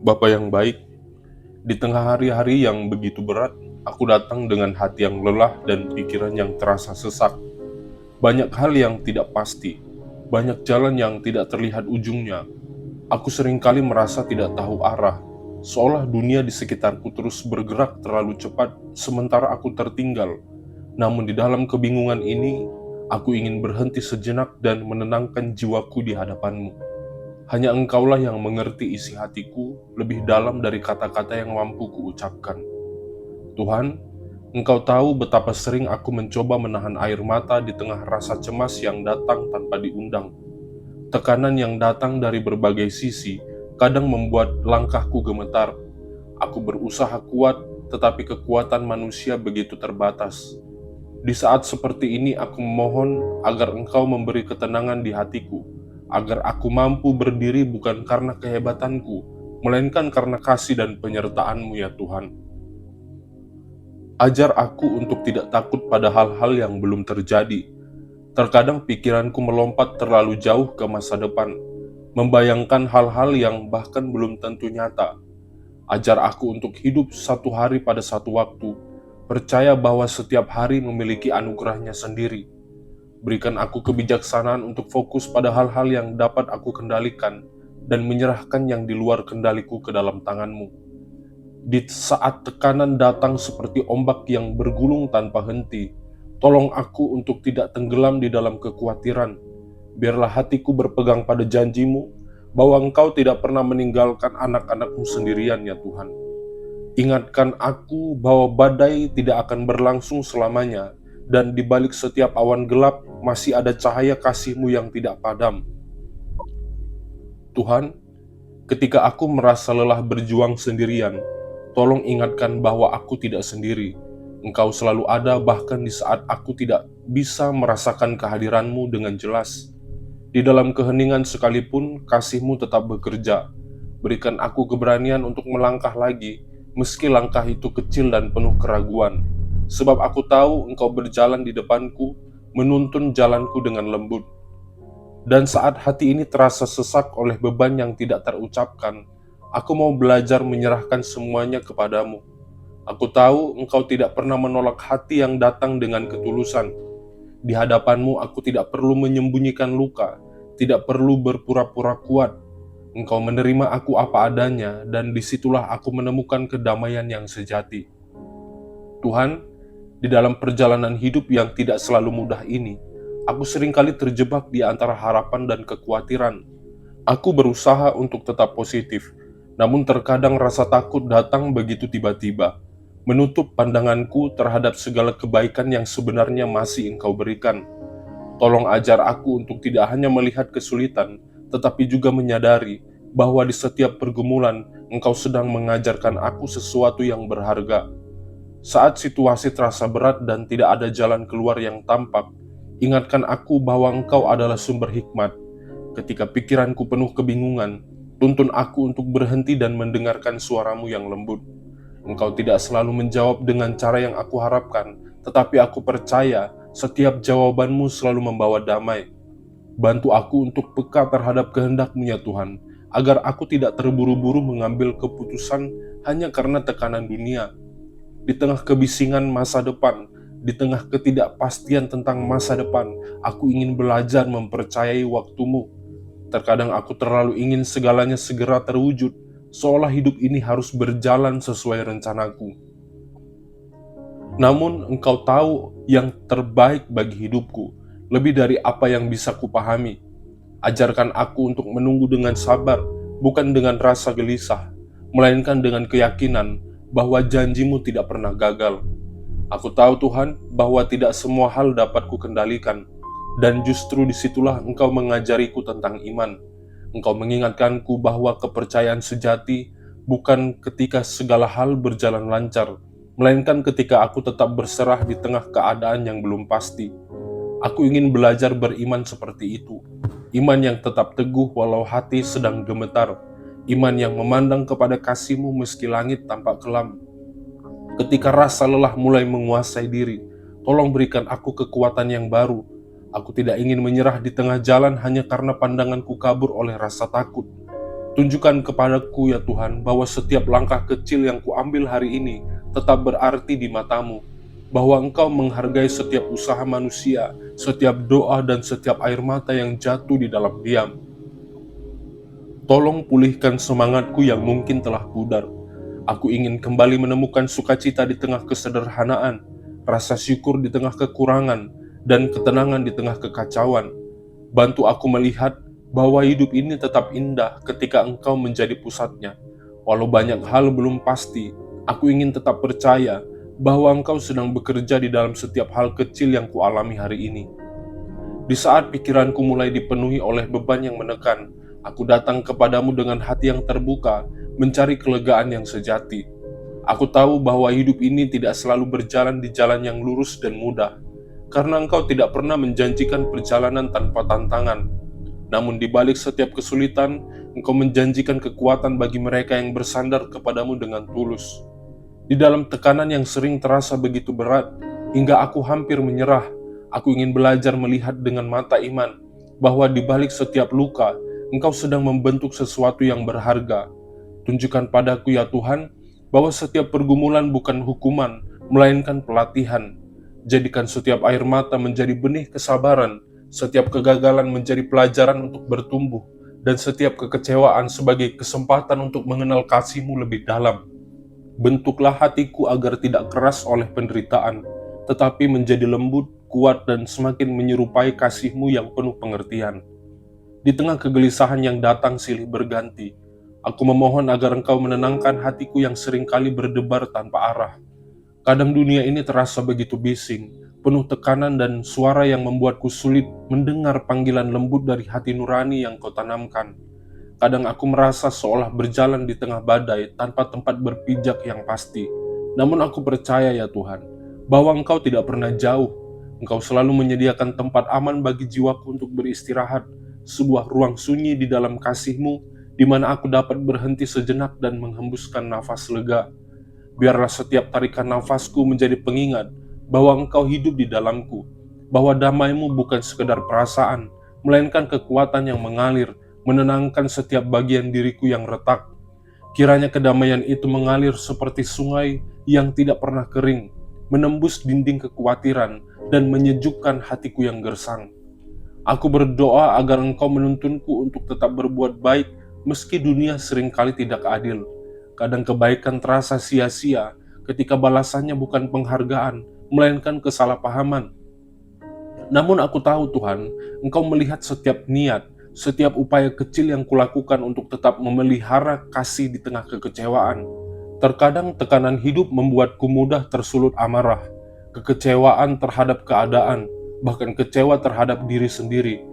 Bapa yang baik, di tengah hari-hari yang begitu berat, aku datang dengan hati yang lelah dan pikiran yang terasa sesak. Banyak hal yang tidak pasti, banyak jalan yang tidak terlihat ujungnya. Aku seringkali merasa tidak tahu arah, seolah dunia di sekitarku terus bergerak terlalu cepat, sementara aku tertinggal. Namun di dalam kebingungan ini, aku ingin berhenti sejenak dan menenangkan jiwaku di hadapanmu. Hanya engkaulah yang mengerti isi hatiku lebih dalam dari kata-kata yang mampu kuucapkan. Tuhan, Engkau tahu betapa sering aku mencoba menahan air mata di tengah rasa cemas yang datang tanpa diundang. Tekanan yang datang dari berbagai sisi kadang membuat langkahku gemetar. Aku berusaha kuat, tetapi kekuatan manusia begitu terbatas. Di saat seperti ini aku memohon agar Engkau memberi ketenangan di hatiku, agar aku mampu berdiri bukan karena kehebatanku, melainkan karena kasih dan penyertaan-Mu ya Tuhan. Ajar aku untuk tidak takut pada hal-hal yang belum terjadi. Terkadang pikiranku melompat terlalu jauh ke masa depan, membayangkan hal-hal yang bahkan belum tentu nyata. Ajar aku untuk hidup satu hari pada satu waktu, percaya bahwa setiap hari memiliki anugerahnya sendiri. Berikan aku kebijaksanaan untuk fokus pada hal-hal yang dapat aku kendalikan dan menyerahkan yang di luar kendaliku ke dalam tangan-Mu. Di saat tekanan datang seperti ombak yang bergulung tanpa henti, tolong aku untuk tidak tenggelam di dalam kekhawatiran. Biarlah hatiku berpegang pada janji-Mu bahwa Engkau tidak pernah meninggalkan anak-anak-Mu sendirian ya Tuhan. Ingatkan aku bahwa badai tidak akan berlangsung selamanya, dan di balik setiap awan gelap masih ada cahaya kasih-Mu yang tidak padam. Tuhan, ketika aku merasa lelah berjuang sendirian, tolong ingatkan bahwa aku tidak sendiri. Engkau selalu ada bahkan di saat aku tidak bisa merasakan kehadiran-Mu dengan jelas. Di dalam keheningan sekalipun, kasih-Mu tetap bekerja. Berikan aku keberanian untuk melangkah lagi, meski langkah itu kecil dan penuh keraguan. Sebab aku tahu Engkau berjalan di depanku, menuntun jalanku dengan lembut. Dan saat hati ini terasa sesak oleh beban yang tidak terucapkan, aku mau belajar menyerahkan semuanya kepadamu. Aku tahu Engkau tidak pernah menolak hati yang datang dengan ketulusan. Di hadapanmu aku tidak perlu menyembunyikan luka, tidak perlu berpura-pura kuat. Engkau menerima aku apa adanya, dan disitulah aku menemukan kedamaian yang sejati. Tuhan, di dalam perjalanan hidup yang tidak selalu mudah ini, aku seringkali terjebak di antara harapan dan kekhawatiran. Aku berusaha untuk tetap positif, namun terkadang rasa takut datang begitu tiba-tiba, menutup pandanganku terhadap segala kebaikan yang sebenarnya masih Engkau berikan. Tolong ajar aku untuk tidak hanya melihat kesulitan, tetapi juga menyadari bahwa di setiap pergumulan Engkau sedang mengajarkan aku sesuatu yang berharga. Saat situasi terasa berat dan tidak ada jalan keluar yang tampak, ingatkan aku bahwa Engkau adalah sumber hikmat. Ketika pikiranku penuh kebingungan, tuntun aku untuk berhenti dan mendengarkan suara-Mu yang lembut. Engkau tidak selalu menjawab dengan cara yang aku harapkan, tetapi aku percaya setiap jawaban-Mu selalu membawa damai. Bantu aku untuk peka terhadap kehendak-Mu ya Tuhan, agar aku tidak terburu-buru mengambil keputusan hanya karena tekanan dunia. Di tengah kebisingan masa depan, di tengah ketidakpastian tentang masa depan, aku ingin belajar mempercayai waktu-Mu. Terkadang aku terlalu ingin segalanya segera terwujud, seolah hidup ini harus berjalan sesuai rencanaku. Namun Engkau tahu yang terbaik bagi hidupku, lebih dari apa yang bisa kupahami. Ajarkan aku untuk menunggu dengan sabar, bukan dengan rasa gelisah, melainkan dengan keyakinan bahwa janji-Mu tidak pernah gagal. Aku tahu Tuhan bahwa tidak semua hal dapat kukendalikan, dan justru disitulah Engkau mengajariku tentang iman. Engkau mengingatkanku bahwa kepercayaan sejati bukan ketika segala hal berjalan lancar, melainkan ketika aku tetap berserah di tengah keadaan yang belum pasti. Aku ingin belajar beriman seperti itu. Iman yang tetap teguh walau hati sedang gemetar. Iman yang memandang kepada kasih-Mu meski langit tampak kelam. Ketika rasa lelah mulai menguasai diri, tolong berikan aku kekuatan yang baru. Aku tidak ingin menyerah di tengah jalan hanya karena pandanganku kabur oleh rasa takut. Tunjukkan kepadaku ya Tuhan bahwa setiap langkah kecil yang kuambil hari ini tetap berarti di mata-Mu, bahwa Engkau menghargai setiap usaha manusia, setiap doa dan setiap air mata yang jatuh di dalam diam. Tolong pulihkan semangatku yang mungkin telah pudar. Aku ingin kembali menemukan sukacita di tengah kesederhanaan, rasa syukur di tengah kekurangan, dan ketenangan di tengah kekacauan. Bantu aku melihat bahwa hidup ini tetap indah ketika Engkau menjadi pusatnya. Walau banyak hal belum pasti, aku ingin tetap percaya bahwa Engkau sedang bekerja di dalam setiap hal kecil yang kualami hari ini. Di saat pikiranku mulai dipenuhi oleh beban yang menekan, aku datang kepadamu dengan hati yang terbuka, mencari kelegaan yang sejati. Aku tahu bahwa hidup ini tidak selalu berjalan di jalan yang lurus dan mudah, karena Engkau tidak pernah menjanjikan perjalanan tanpa tantangan. Namun di balik setiap kesulitan, Engkau menjanjikan kekuatan bagi mereka yang bersandar kepadamu dengan tulus. Di dalam tekanan yang sering terasa begitu berat, hingga aku hampir menyerah, aku ingin belajar melihat dengan mata iman, bahwa di balik setiap luka, Engkau sedang membentuk sesuatu yang berharga. Tunjukkan padaku ya Tuhan, bahwa setiap pergumulan bukan hukuman, melainkan pelatihan. Jadikan setiap air mata menjadi benih kesabaran, setiap kegagalan menjadi pelajaran untuk bertumbuh, dan setiap kekecewaan sebagai kesempatan untuk mengenal kasih-Mu lebih dalam. Bentuklah hatiku agar tidak keras oleh penderitaan, tetapi menjadi lembut, kuat, dan semakin menyerupai kasih-Mu yang penuh pengertian. Di tengah kegelisahan yang datang silih berganti, aku memohon agar Engkau menenangkan hatiku yang seringkali berdebar tanpa arah. Kadang dunia ini terasa begitu bising, penuh tekanan dan suara yang membuatku sulit mendengar panggilan lembut dari hati nurani yang Kau tanamkan. Kadang aku merasa seolah berjalan di tengah badai tanpa tempat berpijak yang pasti. Namun aku percaya ya Tuhan, bahwa Engkau tidak pernah jauh. Engkau selalu menyediakan tempat aman bagi jiwaku untuk beristirahat, sebuah ruang sunyi di dalam kasih-Mu, di mana aku dapat berhenti sejenak dan menghembuskan nafas lega. Biarlah setiap tarikan nafasku menjadi pengingat bahwa Engkau hidup di dalamku, bahwa damai-Mu bukan sekedar perasaan, melainkan kekuatan yang mengalir, menenangkan setiap bagian diriku yang retak. Kiranya kedamaian itu mengalir seperti sungai yang tidak pernah kering, menembus dinding kekhawatiran dan menyejukkan hatiku yang gersang. Aku berdoa agar Engkau menuntunku untuk tetap berbuat baik meski dunia seringkali tidak adil. Kadang kebaikan terasa sia-sia ketika balasannya bukan penghargaan, melainkan kesalahpahaman. Namun aku tahu Tuhan, Engkau melihat setiap niat, setiap upaya kecil yang kulakukan untuk tetap memelihara kasih di tengah kekecewaan. Terkadang tekanan hidup membuatku mudah tersulut amarah, kekecewaan terhadap keadaan, bahkan kecewa terhadap diri sendiri.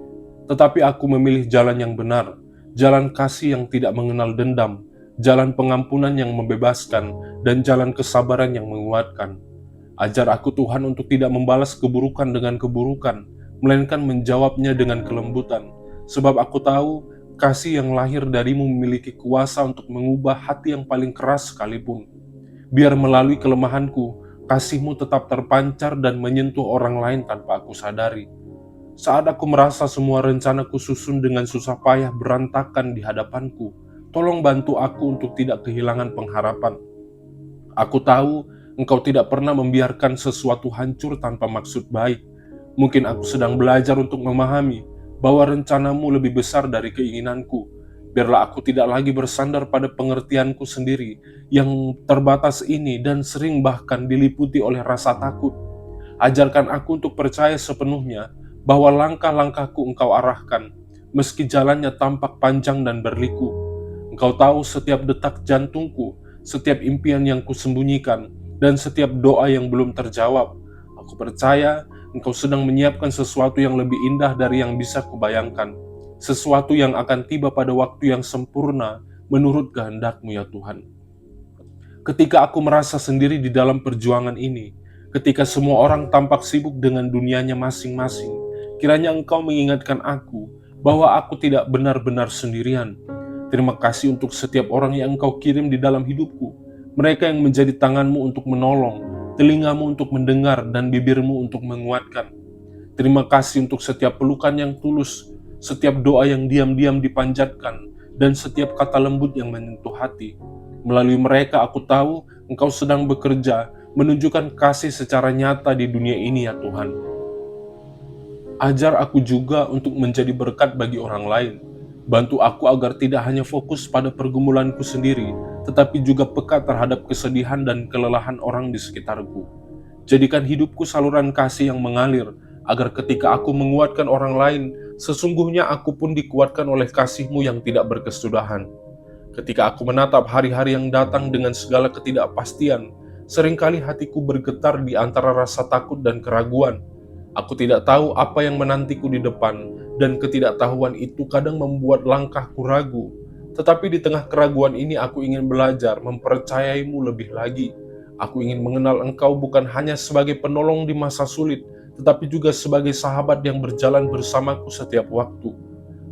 Tetapi aku memilih jalan yang benar, jalan kasih yang tidak mengenal dendam, jalan pengampunan yang membebaskan, dan jalan kesabaran yang menguatkan. Ajar aku Tuhan untuk tidak membalas keburukan dengan keburukan, melainkan menjawabnya dengan kelembutan. Sebab aku tahu, kasih yang lahir darimu memiliki kuasa untuk mengubah hati yang paling keras sekalipun. Biar melalui kelemahanku, kasih-Mu tetap terpancar dan menyentuh orang lain tanpa aku sadari. Saat aku merasa semua rencanaku susun dengan susah payah berantakan di hadapanku, tolong bantu aku untuk tidak kehilangan pengharapan. Aku tahu Engkau tidak pernah membiarkan sesuatu hancur tanpa maksud baik. Mungkin aku sedang belajar untuk memahami bahwa rencana-Mu lebih besar dari keinginanku. Biarlah aku tidak lagi bersandar pada pengertianku sendiri yang terbatas ini dan sering bahkan diliputi oleh rasa takut. Ajarkan aku untuk percaya sepenuhnya bahwa langkah-langkahku Engkau arahkan, meski jalannya tampak panjang dan berliku. Engkau tahu setiap detak jantungku, setiap impian yang kusembunyikan, dan setiap doa yang belum terjawab. Aku percaya Engkau sedang menyiapkan sesuatu yang lebih indah dari yang bisa kubayangkan. Sesuatu yang akan tiba pada waktu yang sempurna menurut kehendak-Mu ya Tuhan. Ketika aku merasa sendiri di dalam perjuangan ini, ketika semua orang tampak sibuk dengan dunianya masing-masing, kiranya Engkau mengingatkan aku bahwa aku tidak benar-benar sendirian. Terima kasih untuk setiap orang yang Engkau kirim di dalam hidupku, mereka yang menjadi tangan-Mu untuk menolong, telinga-Mu untuk mendengar, dan bibir-Mu untuk menguatkan. Terima kasih untuk setiap pelukan yang tulus, setiap doa yang diam-diam dipanjatkan, dan setiap kata lembut yang menyentuh hati. Melalui mereka aku tahu Engkau sedang bekerja, menunjukkan kasih secara nyata di dunia ini ya Tuhan. Ajar aku juga untuk menjadi berkat bagi orang lain. Bantu aku agar tidak hanya fokus pada pergumulanku sendiri, tetapi juga peka terhadap kesedihan dan kelelahan orang di sekitarku. Jadikan hidupku saluran kasih yang mengalir, agar ketika aku menguatkan orang lain, sesungguhnya aku pun dikuatkan oleh kasih-Mu yang tidak berkesudahan. Ketika aku menatap hari-hari yang datang dengan segala ketidakpastian, seringkali hatiku bergetar di antara rasa takut dan keraguan. Aku tidak tahu apa yang menantiku di depan, dan ketidaktahuan itu kadang membuat langkahku ragu. Tetapi di tengah keraguan ini aku ingin belajar mempercayai-Mu lebih lagi. Aku ingin mengenal Engkau bukan hanya sebagai penolong di masa sulit, tetapi juga sebagai sahabat yang berjalan bersamaku setiap waktu.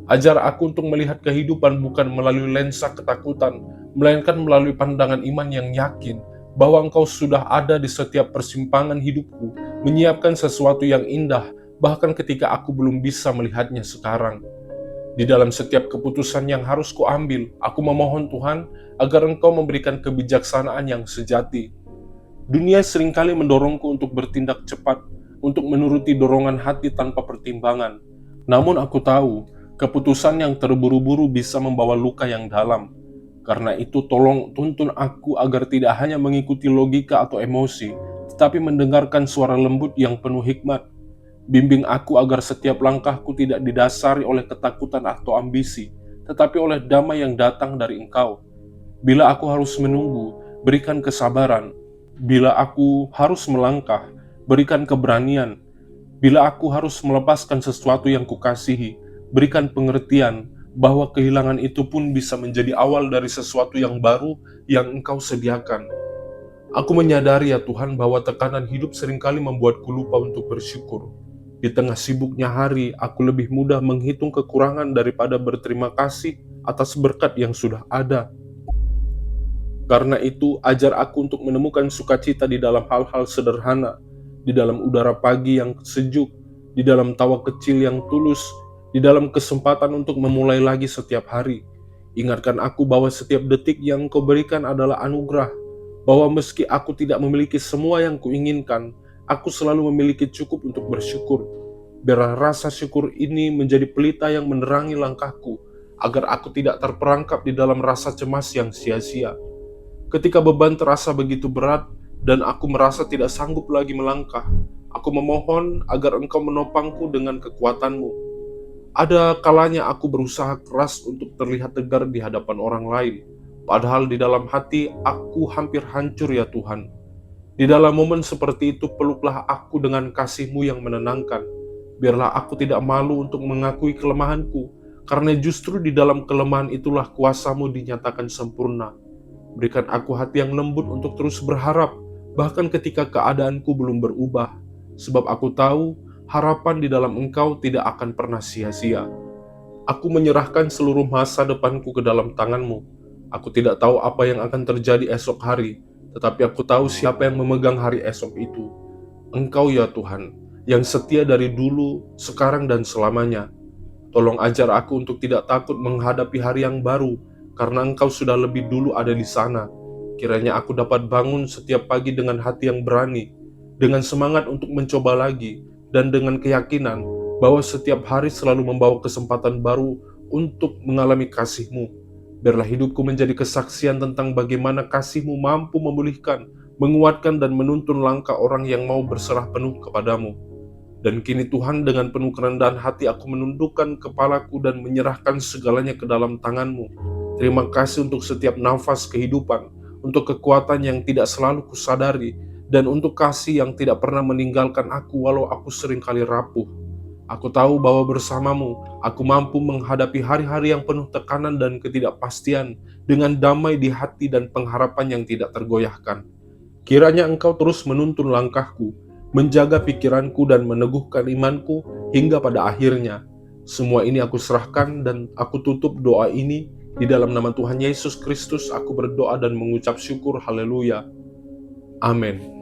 Ajar aku untuk melihat kehidupan bukan melalui lensa ketakutan, melainkan melalui pandangan iman yang yakin bahwa Engkau sudah ada di setiap persimpangan hidupku, menyiapkan sesuatu yang indah, bahkan ketika aku belum bisa melihatnya sekarang. Di dalam setiap keputusan yang harus kuambil, aku memohon Tuhan agar Engkau memberikan kebijaksanaan yang sejati. Dunia seringkali mendorongku untuk bertindak cepat, untuk menuruti dorongan hati tanpa pertimbangan. Namun aku tahu, keputusan yang terburu-buru bisa membawa luka yang dalam. Karena itu tolong tuntun aku agar tidak hanya mengikuti logika atau emosi, tetapi mendengarkan suara lembut yang penuh hikmat. Bimbing aku agar setiap langkahku tidak didasari oleh ketakutan atau ambisi, tetapi oleh damai yang datang dari Engkau. Bila aku harus menunggu, berikan kesabaran. Bila aku harus melangkah, berikan keberanian. Bila aku harus melepaskan sesuatu yang kukasihi, berikan pengertian bahwa kehilangan itu pun bisa menjadi awal dari sesuatu yang baru yang Engkau sediakan. Aku menyadari ya Tuhan bahwa tekanan hidup seringkali membuatku lupa untuk bersyukur. Di tengah sibuknya hari, aku lebih mudah menghitung kekurangan daripada berterima kasih atas berkat yang sudah ada. Karena itu, ajar aku untuk menemukan sukacita di dalam hal-hal sederhana, di dalam udara pagi yang sejuk, di dalam tawa kecil yang tulus, di dalam kesempatan untuk memulai lagi setiap hari. Ingatkan aku bahwa setiap detik yang Engkau berikan adalah anugerah, bahwa meski aku tidak memiliki semua yang kuinginkan, aku selalu memiliki cukup untuk bersyukur. Biarlah rasa syukur ini menjadi pelita yang menerangi langkahku, agar aku tidak terperangkap di dalam rasa cemas yang sia-sia. Ketika beban terasa begitu berat, dan aku merasa tidak sanggup lagi melangkah, aku memohon agar Engkau menopangku dengan kekuatan-Mu. Ada kalanya aku berusaha keras untuk terlihat tegar di hadapan orang lain, padahal di dalam hati aku hampir hancur ya Tuhan. Di dalam momen seperti itu peluklah aku dengan kasih-Mu yang menenangkan. Biarlah aku tidak malu untuk mengakui kelemahanku, karena justru di dalam kelemahan itulah kuasa-Mu dinyatakan sempurna. Berikan aku hati yang lembut untuk terus berharap, bahkan ketika keadaanku belum berubah, sebab aku tahu harapan di dalam Engkau tidak akan pernah sia-sia. Aku menyerahkan seluruh masa depanku ke dalam tangan-Mu. Aku tidak tahu apa yang akan terjadi esok hari, tetapi aku tahu siapa yang memegang hari esok itu. Engkau ya Tuhan, yang setia dari dulu, sekarang dan selamanya. Tolong ajar aku untuk tidak takut menghadapi hari yang baru, karena Engkau sudah lebih dulu ada di sana. Kiranya aku dapat bangun setiap pagi dengan hati yang berani, dengan semangat untuk mencoba lagi, dan dengan keyakinan bahwa setiap hari selalu membawa kesempatan baru untuk mengalami kasih-Mu. Biarlah hidupku menjadi kesaksian tentang bagaimana kasih-Mu mampu memulihkan, menguatkan dan menuntun langkah orang yang mau berserah penuh kepadamu. Dan kini Tuhan, dengan penuh kerendahan hati aku menundukkan kepalaku dan menyerahkan segalanya ke dalam tangan-Mu. Terima kasih untuk setiap nafas kehidupan, untuk kekuatan yang tidak selalu kusadari, dan untuk kasih yang tidak pernah meninggalkan aku walau aku seringkali rapuh. Aku tahu bahwa bersama-Mu, aku mampu menghadapi hari-hari yang penuh tekanan dan ketidakpastian dengan damai di hati dan pengharapan yang tidak tergoyahkan. Kiranya Engkau terus menuntun langkahku, menjaga pikiranku dan meneguhkan imanku hingga pada akhirnya. Semua ini aku serahkan dan aku tutup doa ini di dalam nama Tuhan Yesus Kristus. Aku berdoa dan mengucap syukur. Haleluya. Amin.